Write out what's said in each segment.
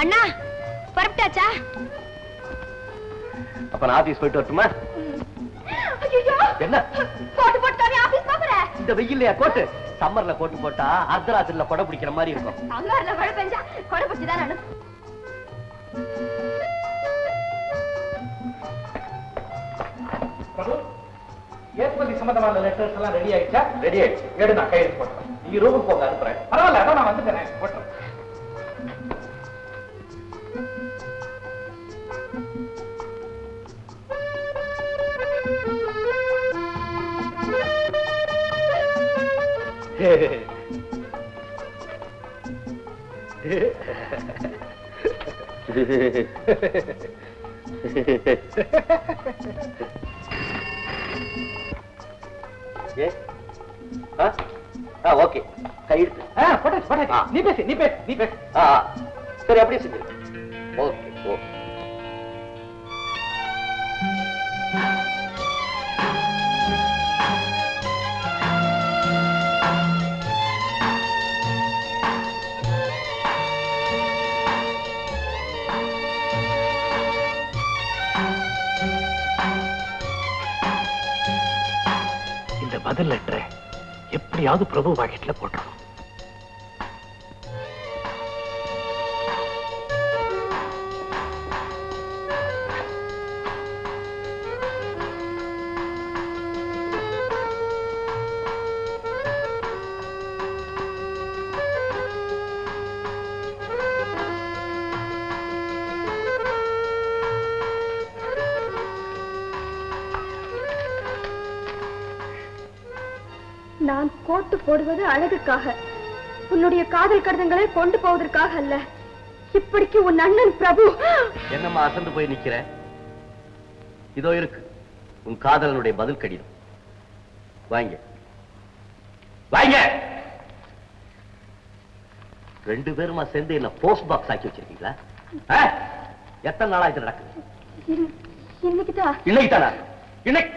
அண்ணா பரப்பிட்டாச்சா? அப்ப நான் ஆபீஸ் போயிட்டு வரட்டுமா? என்ன கோட்டு போட்டு ஆபீஸ் போற? இந்த வெயில்லையா கோட்டு? சம்மர்ல கோட்டு போட்டா அர்த்தராத்திரில கொடை பிடிக்கிற மாதிரி இருக்கும். சம்மர்ல மழை பெஞ்சா கொடை பிடிச்சுதான் அனு. பிரபு, ஏற்றுமதி சம்பந்தமான லெட்டர்ஸ் எல்லாம் ரெடி ஆயிடுச்சா? ரெடி ஆயிடுச்சு. எடு, நான் கையெழுத்து போட்டுறேன். நீ ரூமுக்கு போக அனுப்புறேன். பரவாயில்ல, அதான் நான் வந்துட்டேன். போட்டுறேன். ஓகே, கையெழுத்து. நீ பேசு, நீ பேசு, நீ பேசு. சரி, அப்படியே செஞ்சு. Okay okay. பதில் லெட்டர் எப்படியாவது பிரபு பாக்கெட்ல போட்டுறோம். நான் கோட்டு போடுவது அழகுக்காக, உன்னுடைய காதல் கடிதங்களை கொண்டு போவதற்காக அல்ல. இப்படிக்கு உன் அண்ணன் பிரபு. என்னம்மா அசந்து போய் நிக்கிற? இதோ இருக்கு உன் காதலனுடைய பதில் கடிதம். வாங்க வாங்க. ரெண்டு பேருமா சேர்ந்து என்ன போஸ்ட் பாக்ஸ் ஆக்கி வச்சிருக்கீங்களா? எத்தனை நாளா இது நடக்குது? இன்னைக்குதான். இன்னைக்குதானா? இன்னைக்கு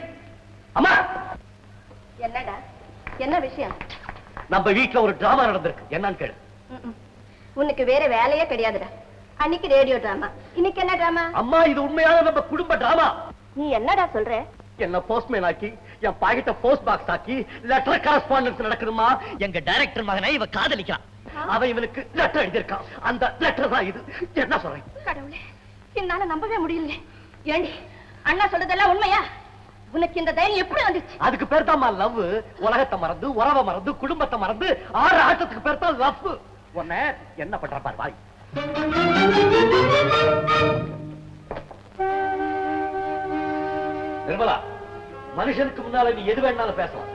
அம்மா என்னடா, என்ன விஷயம்? நம்ம வீட்டுல ஒரு டிராமா நடந்திருக்கு, என்னன்னு கேளு. உனக்கு வேற வேலையே கிடையாதுடா. அன்னைக்கு ரேடியோ டிராமா, இன்னைக்கு என்ன டிராமா? அம்மா, இது உண்மையான நம்ம குடும்ப டிராமா. நீ என்னடா சொல்ற? என்ன போஸ்ட்மேன் ஆக்கி, என் பாக்கெட்ட போஸ்ட் பாக்ஸ் ஆக்கி லெட்டர் கரஸ்பாண்டன்ஸ் நடக்கணுமா? எங்க டைரக்டர் மகனை இவ காதலிக்கிறான். அவன் இவனுக்கு லெட்டர் எழுதியிருக்கான். அந்த லெட்டர் தான் இது. என்ன சொல்றேன்? கடவுளே, என்னால நம்பவே முடியல. ஏண்டி, அண்ணா சொல்றதெல்லாம் உண்மையா? உனக்கு இந்த தைரியம் எப்படி வந்துச்சு? அதுக்கு பேர் தான் லவ். உலகத்தை மறந்து, உறவை மறந்து, குடும்பத்தை மறந்து ஆறு ஆட்டத்துக்கு பேர் தான் லவ். உன்னை என்ன பண்ற பாரு. வாய். நிர்மலா, மனுஷனுக்கு முன்னால நீ எது வேணாலும் பேசலாம்.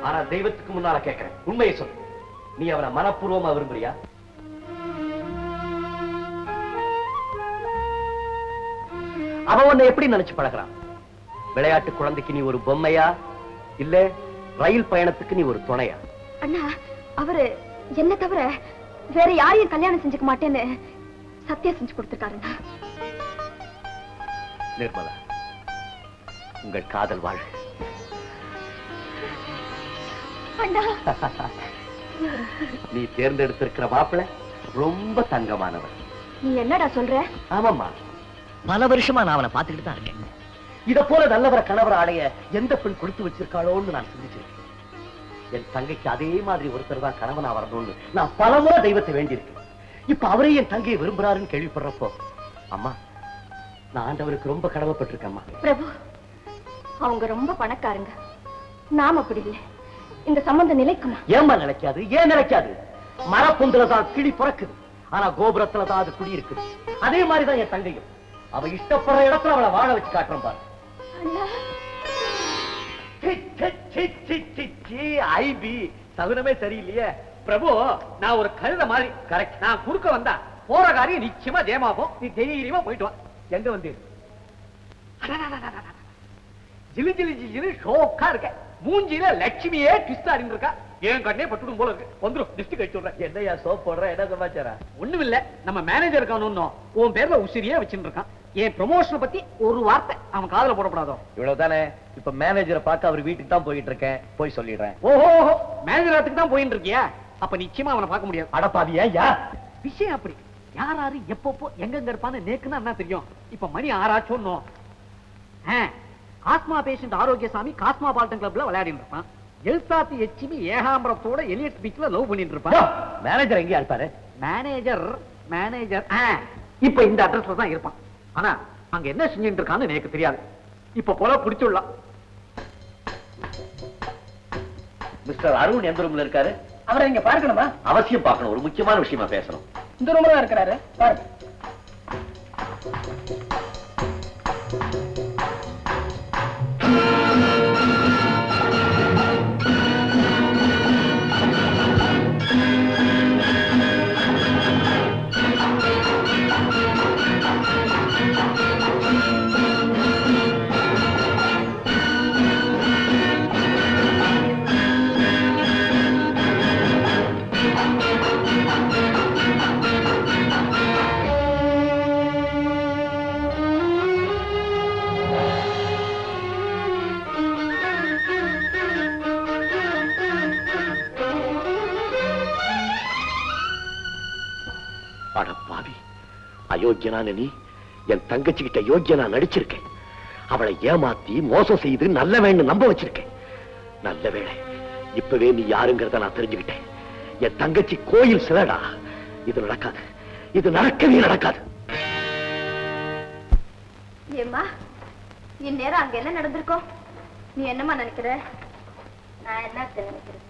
ஆனா தெய்வத்துக்கு முன்னால கேட்கிறேன், உண்மையை சொல்லு. நீ அவனை மனப்பூர்வமா விரும்புறியா? அவன் உன்னை எப்படி நினைச்சு பழகிறான்? விளையாட்டு குழந்தைக்கு நீ ஒரு பொம்மையா, இல்ல ரயில் பயணத்துக்கு நீ ஒரு துணையா? அண்ணா, அவரு என்ன தவிர வேற யாரையும் கல்யாணம் செஞ்சுக்க மாட்டேன்னு சத்தியம் செஞ்சு கொடுத்துருக்காருண்ணா. நிர்மலா, உங்கள் காதல் வாழ்க. அண்ணா, நீ தேர்ந்தெடுத்திருக்கிற மாப்பிள்ளை ரொம்ப தங்கமானவன். நீ என்னடா சொல்ற? ஆமாம்மா, பல வருஷமா நான் அவனை பார்த்துக்கிட்டு தான் இருக்கேன். இத போல நல்லவர கணவர ஆடைய எந்த பெண் கொடுத்து வச்சிருக்காளோன்னு நான் சிந்திச்சிருக்கேன். என் தங்கைக்கு அதே மாதிரி ஒருத்தர் தான் கணவனா வரணும்னு நான் பலமுறை தெய்வத்தை வேண்டியிருக்கேன். இப்ப அவரே என் தங்கையை விரும்புறாருன்னு கேள்விப்படுறப்போ, அம்மா, நான் ஆண்டவருக்கு ரொம்ப கடமைப்பட்டிருக்கேன். பிரபு, அவங்க ரொம்ப பணக்காரங்க. நாம அப்படி இல்லை. இந்த சம்பந்தம் நிலைக்குமா? ஏமா நிலைக்காது? ஏன் நிலைக்காது? மரப்புந்துலதான் கிளி பிறக்குது, ஆனா கோபுரத்துலதான் அது குடி இருக்குது. அதே மாதிரிதான் என் தங்கையும். அவ இஷ்டப்படுற இடத்துல அவளை வாழ வச்சு காட்டுறோம் பாரு. சகுனமே சரியில்லையே. பிரபு, நான் ஒரு கழுத மாதிரி. கரெக்ட். நான் குறுக்க வந்தா போற காரியம் நிச்சயமா ஜெயமாகும். நீ தைரியமா போயிட்டு வா. எங்க வந்து ஜிலி ஜிலி ஜிலி ஷோக்கா இருக்க. மூஞ்சில லட்சுமியே ட்விஸ்ட் ஆடிட்டு இருக்கா. ஏன் கண்ணே பட்டுடும் போல இருக்கு. வந்துரும், டிஸ்ட் கழிச்சு விடுறேன். என்னையா சோப் போடுற? என்ன சமாச்சாரம்? ஒண்ணும் இல்ல, நம்ம மேனேஜர் இருக்கானு உன் பேர்ல உசிரியா வச்சுட்டு இருக்கான். என் ப்ரமோஷனை பத்தி ஒரு வார்த்தை அவன் காதுல போடப்படாதோ. இவ்வளவுதானே. இப்ப மேனேஜரை பார்க்க அவர் வீட்டுக்கு தான் போயிட்டு இருக்கேன். போய் சொல்லிடுறேன். ஓஹோ, மேனேஜர் இடத்துக்கு தான் போயிட்டு இருக்கியா? அப்ப நிச்சயமா அவனை பார்க்க முடியாது. அடப்பாவியா? யா விஷயம் அப்படி. யாராரு எப்பப்போ எங்கெங்க இருப்பான்னு நேக்குன்னா என்ன தெரியும். இப்ப மணி 6 ஆச்சோன்னு காஸ்மா பேஷண்ட் ஆரோக்கியசாமி காஸ்மா பால்டன் கிளப்ல விளையாடிட்டு இருப்பான். எல்சாத்தி எச்சிமி ஏகாம்பரத்தோட எலியட் பீச்ல லவ் பண்ணிட்டு இருப்பான். மேனேஜர் எங்கேயா இருப்பாரு? மேனேஜர் இப்ப இந்த அட்ரஸ்ல தான் இருப்பான். ஆனா அங்க என்ன செஞ்சுட்டு இருக்கான்னு எனக்கு தெரியாது. இப்ப போல பிடிச்சுடலாம். மிஸ்டர் அருண் எந்த ரூம்ல இருக்காரு? அவரை இங்க பார்க்கணுமா? அவசியம் பார்க்கணும், ஒரு முக்கியமான விஷயமா பேசணும். இந்த ரூம்ல தான் இருக்கிறாரு, பாருங்க. பாவி, அயோக்கியனான நீ என் தங்கச்சி கிட்ட யோக்கியனா நடிச்சிருக்கேன். அவளை ஏமாத்தி மோசம் செய்து நல்ல வேணும் நம்ப வச்சிருக்கேன். நல்ல வேளை இப்பவே நீ யாருங்கிறத நான் தெரிஞ்சுக்கிட்டேன். என் தங்கச்சி கோயில் சிலடா. இது நடக்காது, இது நடக்கவே நடக்காது. ஏம்மா, இந்நேரம் அங்க என்ன நடந்திருக்கோம்? நீ என்னம்மா நினைக்கிற? நான் என்ன நினைக்கிறேன்,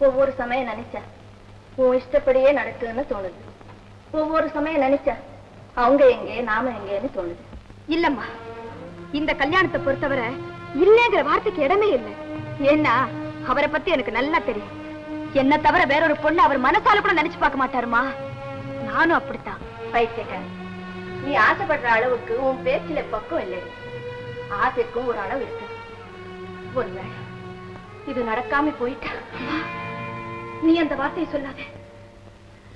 ஒவ்வொரு சமயம் நினைச்சேன் உன் இஷ்டப்படியே நடக்குதுன்னு தோணுது. ஒவ்வொரு சமயம் நினைச்சேன் அவங்க எங்கே நாம எங்கேன்னு தோணுது. இல்லம்மா, இந்த கல்யாணத்தை பொறுத்தவரை இல்லைங்கிற வார்த்தைக்கு இடமே இல்லை. ஏன்னா அவரை பத்தி எனக்கு நல்லா தெரியும். என்ன தவிர வேறொரு பொண்ணு அவர் மனசால கூட நினைச்சு பார்க்க மாட்டாருமா. நானும் அப்படித்தான். பைத்தியக்காரி, நீ ஆசைப்படுற அளவுக்கு உன் பேச்சில பக்கம் இல்லை. ஆசைக்கும் ஒரு அளவு இருக்கு. ஒருவேளை இது நடக்காம போயிட்டா, நீ அந்த வார்த்தையை சொல்லாத.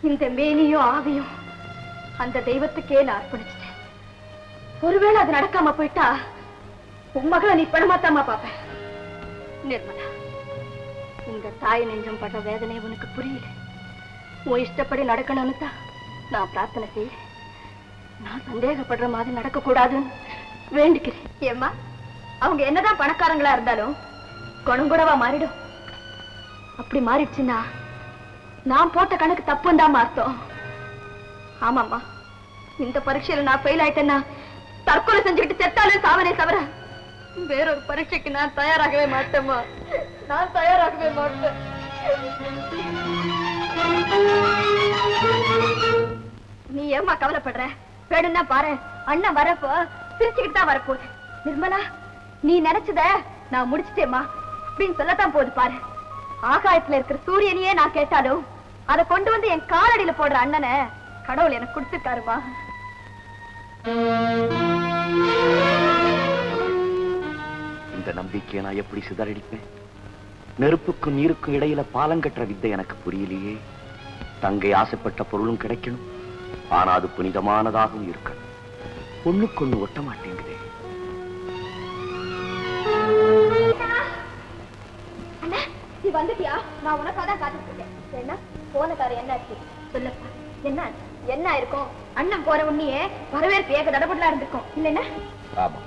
இந்த மேனியும் ஆவியும் அந்த தெய்வத்துக்கே நான் அர்ப்பணிச்சிட்டேன். ஒருவேளை அது நடக்காம போயிட்டா உன் மகளை நீ பணமாத்தாமா பாப்ப. நிர்மலா, இந்த தாய் நெஞ்சம் படுற வேதனை உனக்கு புரியல. உன் இஷ்டப்படி நடக்கணும்னு தான் நான் பிரார்த்தனை செய்யறேன். நான் சந்தேகப்படுற மாதிரி நடக்க கூடாதுன்னு வேண்டிக்கிறேன். ஏம்மா, அவங்க என்னதான் பணக்காரங்களா இருந்தாலும் குணம் கூடவா மாறிடும். அப்படி மாறிடுச்சுன்னா நான் போட்ட கணக்கு தப்புன்னு தான் அர்த்தம். ஆமாம்மா, இந்த பரீட்சையில நான் ஃபெயில் ஆயிட்டேன்னா தற்கொலை செஞ்சுக்கிட்டு செத்தாலே சாவனே தவிர வேறொரு பரீட்சைக்கு நான் தயாராகவே மாட்டேம்மா. நான் தயாராகவே மாட்டேன். நீ ஏம்மா கவலைப்படுற? வேணும்னா பாரு, அண்ணன் வரப்போ சிரிச்சுக்கிட்டு தான் வரப்போகுது. நிர்மலா, நீ நினைச்சத நான் முடிச்சிட்டேம்மா அப்படின்னு சொல்லத்தான் போகுது பாரு. ஆகாயத்துல இருக்கிற சூரியனையே நான் கேட்டாலும் அதை கொண்டு வந்து என் காலடியில போடுற அண்ணனை கடவுள் எனக்கு கொடுத்துருக்காருமா. இந்த நம்பிக்கையை நான் எப்படி சிதறடிப்பேன்? நெருப்புக்கும் நீருக்கும் இடையில பாலம் கட்டுற வித்தை எனக்கு புரியலையே. தங்கை ஆசைப்பட்ட பொருளும் கிடைக்கணும், ஆனா அது புனிதமானதாகவும் இருக்கணும். ஒண்ணுக்கொண்ணு ஒட்ட மாட்டேங்குதே. நீ வந்துட்டியா? நான் உனக்காதான் காத்துட்டு இருக்கேன். என்ன போனக்கார என்ன ஆச்சு சொல்லப்பா? என்ன என்ன இருக்கும்? அண்ணன் போற உன்னையே வரவேற்பு ஏக தடபடலா இருந்திருக்கும் இல்லைன்னா? ஆமா,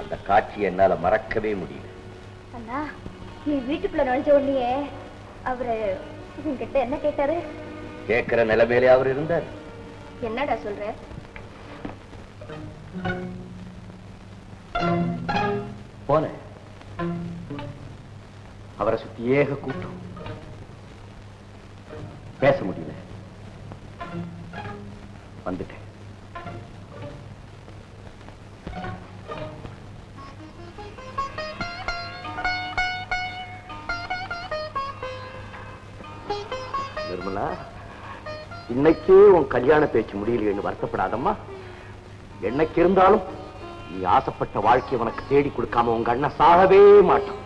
அந்த காட்சியை என்னால மறக்கவே முடியல. அண்ணா, நீ வீட்டுக்குள்ள நுழைஞ்ச உடனே அவரு உங்ககிட்ட என்ன கேட்டாரு? கேட்கிற நிலைமையிலே அவர் இருந்தார். என்னடா சொல்ற? போன அவரை சுத்தி ஏக கூட்டம். பேச முடியல, வந்துட்டேன். நிர்மலா, இன்னைக்கு உன் கல்யாண பேச்சு முடியலையேன்னு வருத்தப்படாதம்மா. என்னைக்கு இருந்தாலும் நீ ஆசைப்பட்ட வாழ்க்கையை உனக்கு தேடி கொடுக்காம உங்க அண்ணன் சாகவே மாட்டான்.